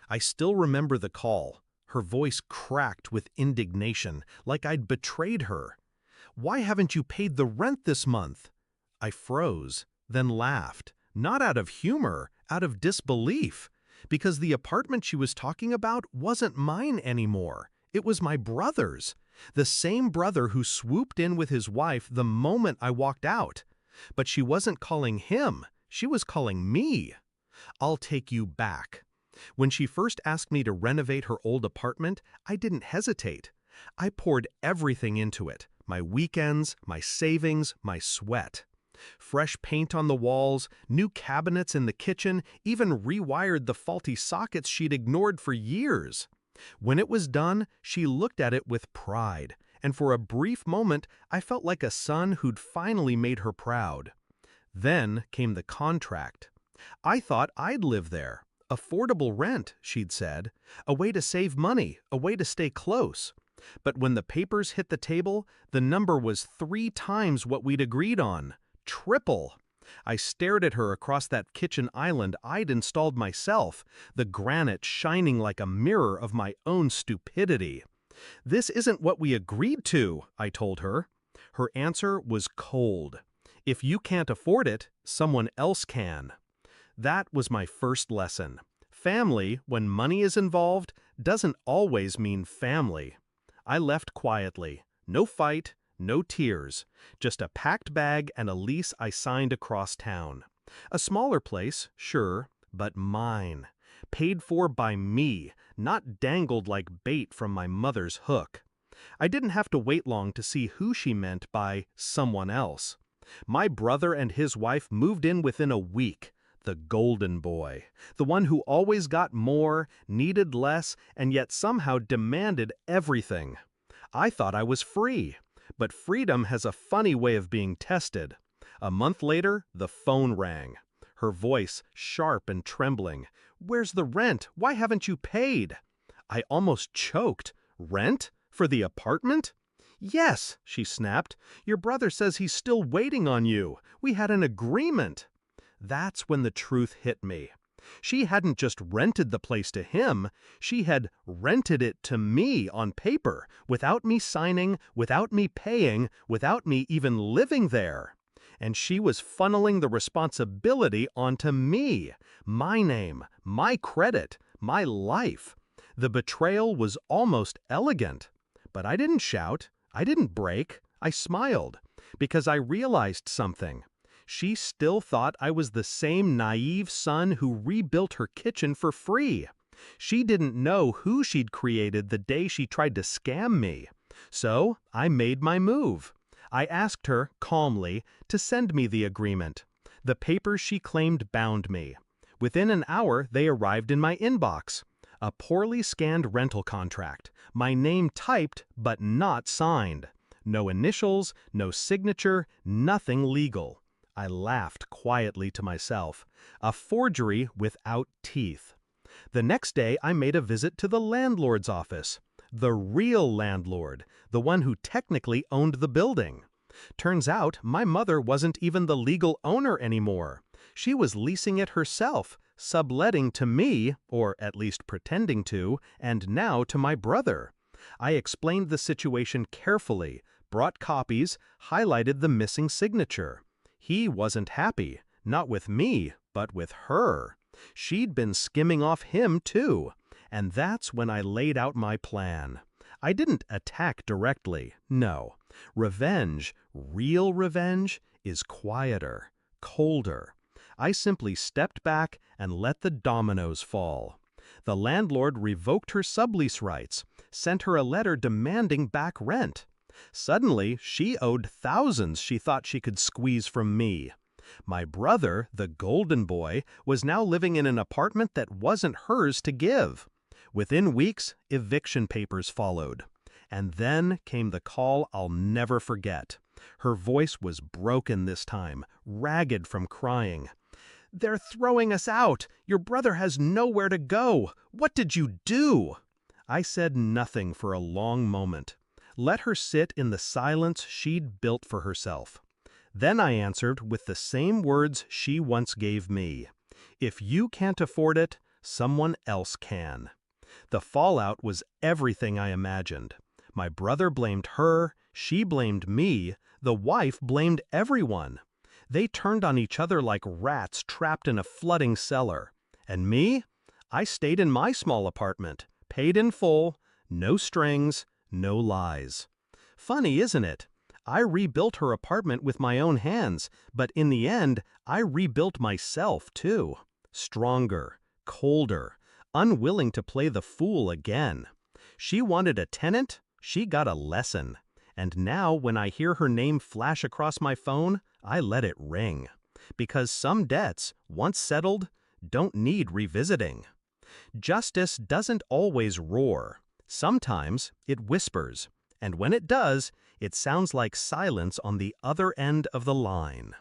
I still remember the call. Her voice cracked with indignation, like I'd betrayed her. "Why haven't you paid the rent this month?" I froze, then laughed, not out of humor, out of disbelief, because the apartment she was talking about wasn't mine anymore. It was my brother's, the same brother who swooped in with his wife the moment I walked out. But she wasn't calling him, she was calling me. "I'll take you back." When she first asked me to renovate her old apartment, I didn't hesitate. I poured everything into it, my weekends, my savings, my sweat. Fresh paint on the walls, new cabinets in the kitchen, even rewired the faulty sockets she'd ignored for years. When it was done, she looked at it with pride, and for a brief moment I felt like a son who'd finally made her proud. Then came the contract. I thought I'd live there. Affordable rent, she'd said. A way to save money, a way to stay close. But when the papers hit the table, the number was 3 times what we'd agreed on. Triple. I stared at her across that kitchen island I'd installed myself, the granite shining like a mirror of my own stupidity. "This isn't what we agreed to," I told her. Her answer was cold. "If you can't afford it, someone else can." That was my first lesson. Family, when money is involved, doesn't always mean family. I left quietly. No fight, no tears. Just a packed bag and a lease I signed across town. A smaller place, sure, but mine. Paid for by me, not dangled like bait from my mother's hook. I didn't have to wait long to see who she meant by someone else. My brother and his wife moved in within a week. The golden boy, the one who always got more, needed less, and yet somehow demanded everything. I thought I was free, but freedom has a funny way of being tested. A month later, the phone rang. Her voice sharp and trembling. "Where's the rent? Why haven't you paid?" I almost choked. "Rent? For the apartment?" "Yes," she snapped. "Your brother says he's still waiting on you. We had an agreement." That's when the truth hit me. She hadn't just rented the place to him, she had rented it to me on paper, without me signing, without me paying, without me even living there. And she was funneling the responsibility onto me, my name, my credit, my life. The betrayal was almost elegant. But I didn't shout, I didn't break, I smiled, because I realized something. She still thought I was the same naive son who rebuilt her kitchen for free. She didn't know who she'd created the day she tried to scam me. So I made my move. I asked her, calmly, to send me the agreement. The papers she claimed bound me. Within an hour, they arrived in my inbox. A poorly scanned rental contract, my name typed but not signed. No initials, no signature, nothing legal. I laughed quietly to myself. A forgery without teeth. The next day I made a visit to the landlord's office. The real landlord, the one who technically owned the building. Turns out my mother wasn't even the legal owner anymore. She was leasing it herself, subletting to me, or at least pretending to, and now to my brother. I explained the situation carefully, brought copies, highlighted the missing signature. He wasn't happy, not with me, but with her. She'd been skimming off him too. And that's when I laid out my plan. I didn't attack directly, no. Revenge, real revenge, is quieter, colder. I simply stepped back and let the dominoes fall. The landlord revoked her sublease rights, sent her a letter demanding back rent. Suddenly, she owed thousands she thought she could squeeze from me. My brother, the golden boy, was now living in an apartment that wasn't hers to give. Within weeks, eviction papers followed. And then came the call I'll never forget. Her voice was broken this time, ragged from crying. "They're throwing us out! Your brother has nowhere to go! What did you do?" I said nothing for a long moment. Let her sit in the silence she'd built for herself. Then I answered with the same words she once gave me. "If you can't afford it, someone else can. The fallout was everything I imagined. My brother blamed her, she blamed me, the wife blamed everyone. They turned on each other like rats trapped in a flooding cellar. And me? I stayed in my small apartment, paid in full, no strings, no lies. Funny, isn't it? I rebuilt her apartment with my own hands, but in the end, I rebuilt myself too. Stronger, colder, unwilling to play the fool again. She wanted a tenant, she got a lesson. And now when I hear her name flash across my phone, I let it ring. Because some debts, once settled, don't need revisiting. Justice doesn't always roar. Sometimes it whispers. And when it does, it sounds like silence on the other end of the line.